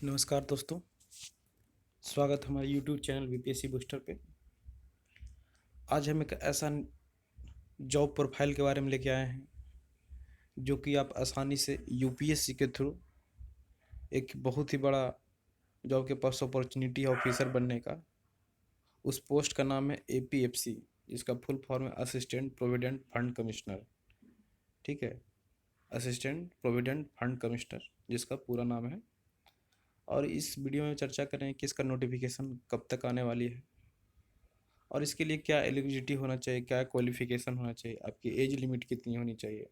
नमस्कार दोस्तों। स्वागत है हमारे यूट्यूब चैनल बीपीएससी बूस्टर पे। आज हम एक ऐसा जॉब प्रोफाइल के बारे में लेके आए हैं जो कि आप आसानी से यूपीएससी के थ्रू एक बहुत ही बड़ा जॉब के पास अपॉर्चुनिटी है ऑफिसर बनने का। उस पोस्ट का नाम है एपीएफसी, जिसका फुल फॉर्म है असिस्टेंट प्रोविडेंट फंड कमिश्नर। ठीक है, असिस्टेंट प्रोविडेंट फंड कमिश्नर जिसका पूरा नाम है। और इस वीडियो में चर्चा करें कि इसका नोटिफिकेशन कब तक आने वाली है और इसके लिए क्या एलिजिबिलिटी होना चाहिए, क्या क्वालिफिकेशन होना चाहिए, आपकी एज लिमिट कितनी होनी चाहिए,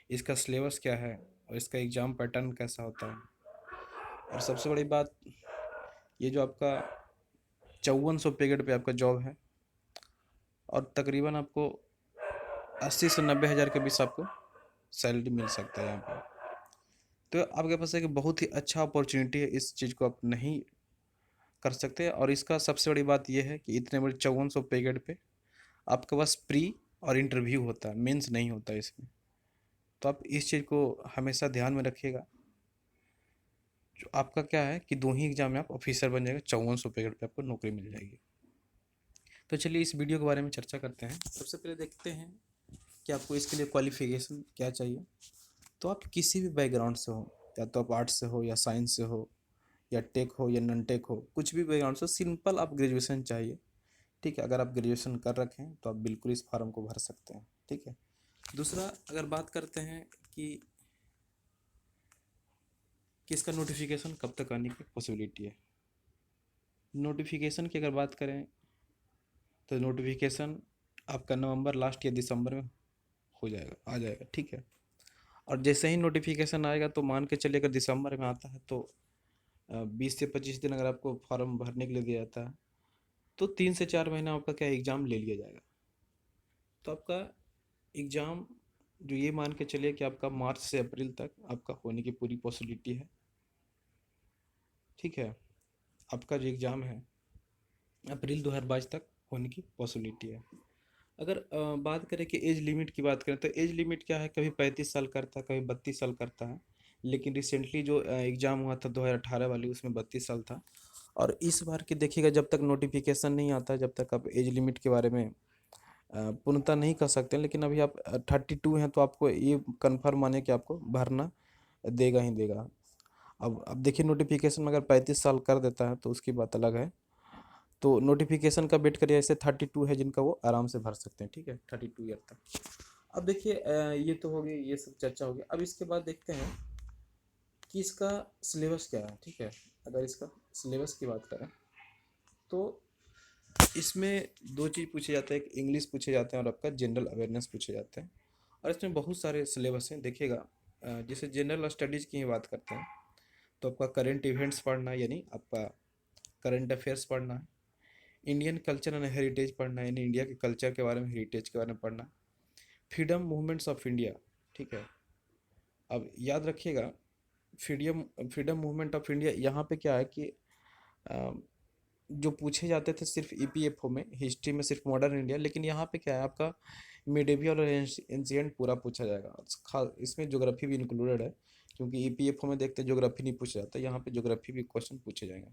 इसका सिलेबस क्या है और इसका एग्ज़ाम पैटर्न कैसा होता है। और सबसे बड़ी बात, ये जो आपका 5400 पे ग्रेड पे आपका जॉब है और तकरीबन आपको 80 से 90 हज़ार के बीच आपको सैलरी मिल सकता है यहाँ पर। तो आपके पास एक बहुत ही अच्छा अपॉर्चुनिटी है, इस चीज़ को आप नहीं कर सकते। और इसका सबसे बड़ी बात यह है कि इतने बड़े 5400 पे ग्रेड पे आपके पास प्री और इंटरव्यू होता है, मेंस नहीं होता इसमें। तो आप इस चीज़ को हमेशा ध्यान में रखिएगा। जो आपका क्या है कि 2 ही एग्जाम में आप ऑफिसर बन जाएगा, 5400 पे आपको नौकरी मिल जाएगी। तो चलिए इस वीडियो के बारे में चर्चा करते हैं। सबसे पहले देखते हैं कि आपको इसके लिए क्वालिफिकेशन क्या चाहिए। तो आप किसी भी बैकग्राउंड से हो, या तो आप आर्ट्स से हो या साइंस से हो या टेक हो या नॉन टेक हो, कुछ भी बैकग्राउंड से, सिंपल आप ग्रेजुएशन चाहिए। ठीक है, अगर आप ग्रेजुएशन कर रखे हैं तो आप बिल्कुल इस फार्म को भर सकते हैं। ठीक है। दूसरा, अगर बात करते हैं कि इसका नोटिफिकेशन कब तक आने की पॉसिबिलिटी है। नोटिफिकेशन की अगर बात करें तो नोटिफिकेशन आपका नवंबर लास्ट या दिसंबर में हो जाएगा, आ जाएगा। ठीक है। और जैसे ही नोटिफिकेशन आएगा तो मान के चलिए, अगर दिसंबर में आता है तो 20 से 25 दिन अगर आपको फॉर्म भरने के लिए दिया जाता है तो 3 से 4 महीना आपका क्या एग्ज़ाम ले लिया जाएगा। तो आपका एग्ज़ाम जो, ये मान के चलिए कि आपका मार्च से अप्रैल तक आपका होने की पूरी पॉसिबिलिटी है। ठीक है, आपका जो एग्ज़ाम है अप्रैल 2022 तक होने की पॉसिबिलिटी है। अगर बात करें कि एज लिमिट की बात करें तो एज लिमिट क्या है, कभी 35 साल करता है, कभी 32 साल करता है। लेकिन रिसेंटली जो एग्ज़ाम हुआ था 2018 वाली, उसमें 32 साल था। और इस बार की देखिएगा, जब तक नोटिफिकेशन नहीं आता, जब तक आप एज लिमिट के बारे में पूर्णतः नहीं कर सकते। लेकिन अभी आप 32 हैं तो आपको ये कन्फर्म माने कि आपको भरना देगा ही देगा। अब देखिए, नोटिफिकेशन में अगर 35 साल कर देता है तो उसकी बात अलग है। तो नोटिफिकेशन का वेट करिए। ऐसे 32 है जिनका, वो आराम से भर सकते हैं। ठीक है, 32 ईयर तक। अब देखिए, ये तो हो गई, ये सब चर्चा हो गई। अब इसके बाद देखते हैं कि इसका सिलेबस क्या है। ठीक है, अगर इसका सिलेबस की बात करें तो इसमें दो चीज़ पूछे जाते हैं, एक इंग्लिश पूछे जाते हैं और आपका जनरल अवेयरनेस पूछे जाते हैं। और इसमें बहुत सारे सिलेबस हैं। देखिएगा, जैसे जनरल स्टडीज़ की ही बात करते हैं तो आपका करंट इवेंट्स पढ़ना है, यानी आपका करंट अफेयर्स पढ़ना है। इंडियन कल्चर एंड हेरिटेज पढ़ना है, यानी इंडिया के कल्चर के बारे में, हेरिटेज के बारे में पढ़ना। Freedom movements of India. ठीक है, अब याद रखिएगा, freedom freedom movement of India, यहाँ पे क्या है कि अ, जो पूछे जाते थे सिर्फ ईपीएफओ में, हिस्ट्री में सिर्फ मॉडर्न इंडिया, लेकिन यहाँ पे क्या है आपका मिडेवियल और एंशिएंट पूरा पूछा जाएगा। इसमें ज्योग्राफी भी इंक्लूडेड है, क्योंकि ईपीएफओ में देखते ज्योग्राफी नहीं पूछा जाता, यहाँ पे ज्योग्राफी भी क्वेश्चन पूछे जाएंगे।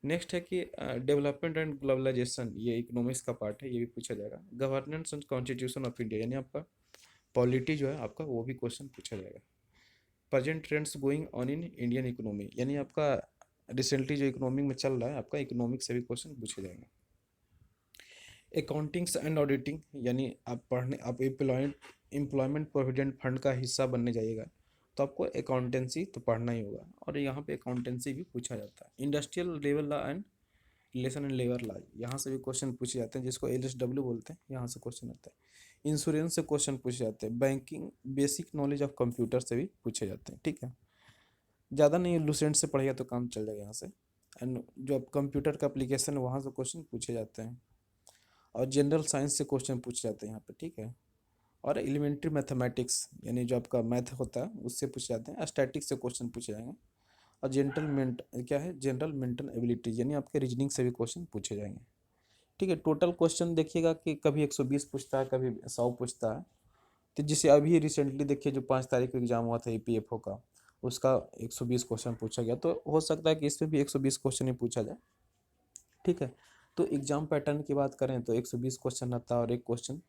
नेक्स्ट है कि डेवलपमेंट एंड ग्लोबलाइजेशन, ये इकोनॉमिक्स का पार्ट है, ये भी पूछा जाएगा। Governance and constitution of India, यानी आपका पॉलिटी जो है आपका, वो भी क्वेश्चन पूछा जाएगा। Present trends going on in Indian economy, यानी आपका रिसेंटली जो इकोनॉमिक में चल रहा है, आपका इकोनॉमिक से भी क्वेश्चन पूछे जाएंगे। अकाउंटिंग्स एंड ऑडिटिंग, यानी आप एम्प्लॉयमेंट प्रोविडेंट फंड का हिस्सा बनने जाइएगा तो आपको अकाउंटेंसी तो पढ़ना ही होगा, और यहाँ पे अकाउंटेंसी भी पूछा जाता है। Industrial labour law and relation and labour law, यहाँ से भी क्वेश्चन पूछे जाते हैं, जिसको एलएसडब्ल्यू बोलते हैं, यहाँ से क्वेश्चन आता है। इंश्योरेंस से क्वेश्चन पूछे जाते हैं। Banking, basic knowledge of computer से भी पूछे जाते हैं। ठीक है, ज़्यादा नहीं, लूसेंट से पढ़ेगा तो काम चल जाएगा यहाँ से। एंड जो कंप्यूटर का एप्लीकेशन है, वहाँ से क्वेश्चन पूछे जाते हैं। और जनरल साइंस से क्वेश्चन पूछे जाते हैं यहाँ पे। ठीक है, और एलिमेंट्री मैथमेटिक्स, यानी जो आपका मैथ होता है उससे पूछे जाते हैं। स्टैटिक्स से क्वेश्चन पूछे जाएंगे। और जनरल मेंटल एबिलिटी, यानी आपके रीजनिंग से भी क्वेश्चन पूछे जाएंगे। ठीक है, टोटल क्वेश्चन देखिएगा कि कभी 120 पूछता है, कभी 100 पूछता है। तो जिसे अभी रिसेंटली देखिए, जो 5 तारीख को एग्जाम हुआ था ईपीएफओ का, उसका 120 क्वेश्चन पूछा गया, तो हो सकता है कि इसमें भी 120 क्वेश्चन ही पूछा जाए। ठीक है, तो एग्जाम पैटर्न की बात करें तो 120 क्वेश्चन आता है और एक क्वेश्चन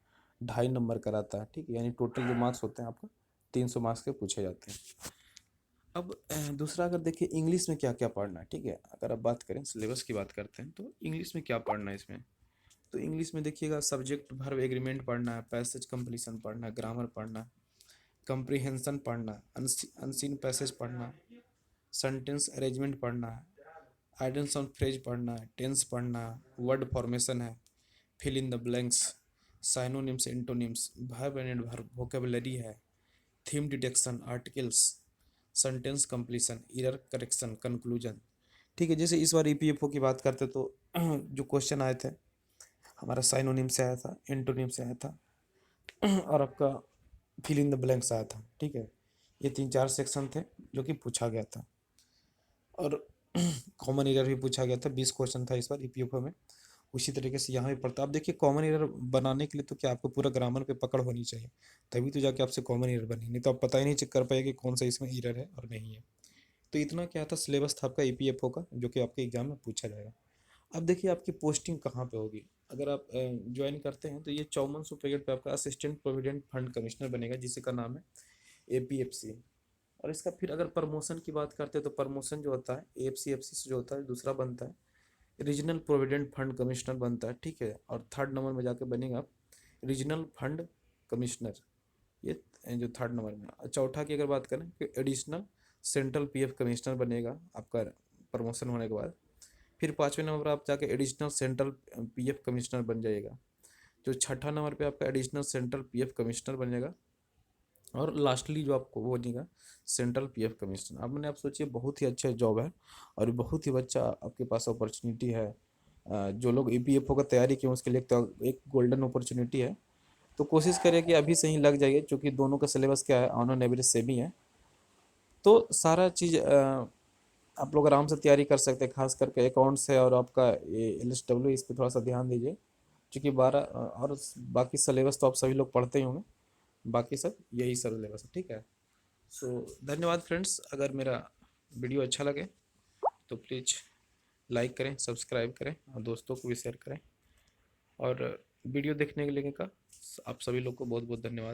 2.5 नंबर का रहता है। ठीक है, यानी टोटल जो मार्क्स होते हैं आपका 300 मार्क्स के पूछे जाते हैं। अब दूसरा अगर देखिए इंग्लिश में क्या क्या पढ़ना है। ठीक है, अगर आप बात करें सिलेबस की बात करते हैं तो इंग्लिश में क्या पढ़ना है इसमें, तो इंग्लिश में देखिएगा सब्जेक्ट वर्ब एग्रीमेंट पढ़ना है, पैसेज कंप्लीशन पढ़ना है, ग्रामर पढ़ना है, कंप्रीहेंशन पढ़ना है, अनसीन पैसेज पढ़ना है, सेंटेंस अरेंजमेंट पढ़ना है, आइडेंस ऑन फ्रेज पढ़ना है, टेंस पढ़ना है, वर्ड फॉर्मेशन है, fill in the blanks, synonyms antonyms, verb and verb vocabulary है, theme detection, articles, sentence completion, error correction, conclusion. ठीक है, जैसे इस बार ईपीएफओ की बात करते तो जो क्वेश्चन आए थे हमारा साइनोनिम से आया था, एंटोनिम से आया था और आपका फिल इन द ब्लैंक्स आया था। ठीक है, ये 3-4 सेक्शन थे जो कि पूछा गया था और कॉमन एरर भी पूछा गया था। 20 क्वेश्चन था इस बार ईपीएफओ में। उसी तरीके से यहाँ भी पढ़ता। अब देखिए कॉमन एरर बनाने के लिए तो क्या आपको पूरा ग्रामर पे पकड़ होनी चाहिए, तभी तो जाके आपसे कॉमन एरर बनी, नहीं तो आप पता ही नहीं चेक कर पाएंगे कौन सा इसमें एरर है और नहीं है। तो इतना क्या था सिलेबस था आपका ईपीएफओ का जो कि आपके एग्जाम में पूछा जाएगा। अब देखिए आपकी पोस्टिंग कहाँ पे होगी। अगर आप ज्वाइन करते हैं तो ये 5400 पे आपका असिस्टेंट प्रोविडेंट फंड कमिश्नर बनेगा, जिसे का नाम है एपीएफसी। और इसका फिर अगर प्रमोशन की बात करते हैं तो प्रमोशन जो होता है एएफसीएफसी से जो होता है दूसरा बनता है रीजनल प्रोविडेंट फंड कमिश्नर बनता है। ठीक है, और थर्ड नंबर में जाके बनेगा रीजनल फंड कमिश्नर, ये जो थर्ड नंबर में। और चौथा की अगर बात करें कि एडिशनल सेंट्रल पीएफ कमिश्नर बनेगा आपका प्रमोशन होने के बाद। फिर 5वें नंबर पर आप जाके एडिशनल सेंट्रल पीएफ कमिश्नर बन जाइएगा। जो छठा नंबर पे आपका एडिशनल सेंट्रल पीएफ कमिश्नर बनेगा। और लास्टली जो आपको वो बनेगा सेंट्रल पीएफ कमिश्नर। अब मैंने आप सोचिए बहुत ही अच्छा जॉब है और बहुत ही अच्छा आपके पास अपॉर्चुनिटी है। जो लोग ईपीएफओ का तैयारी किए उसके लिए तो एक गोल्डन अपॉर्चुनिटी है। तो कोशिश करिए कि अभी से ही लग जाइए, क्योंकि दोनों का सिलेबस क्या है ऑन एवरेज सेम ही है। तो सारा चीज़ आप लोग आराम से तैयारी कर सकते हैं। खास करके अकाउंट्स है और आपका ये एलएसडब्ल्यू, इस पर थोड़ा सा ध्यान दीजिए, क्योंकि 12 और बाकी सिलेबस तो आप सभी लोग पढ़ते ही होंगे। बाकी सब यही सिलेबस है। ठीक है, सो धन्यवाद फ्रेंड्स। अगर मेरा वीडियो अच्छा लगे तो प्लीज़ लाइक करें, सब्सक्राइब करें और दोस्तों को भी शेयर करें। और वीडियो देखने के लिए का आप सभी लोग को बहुत बहुत धन्यवाद।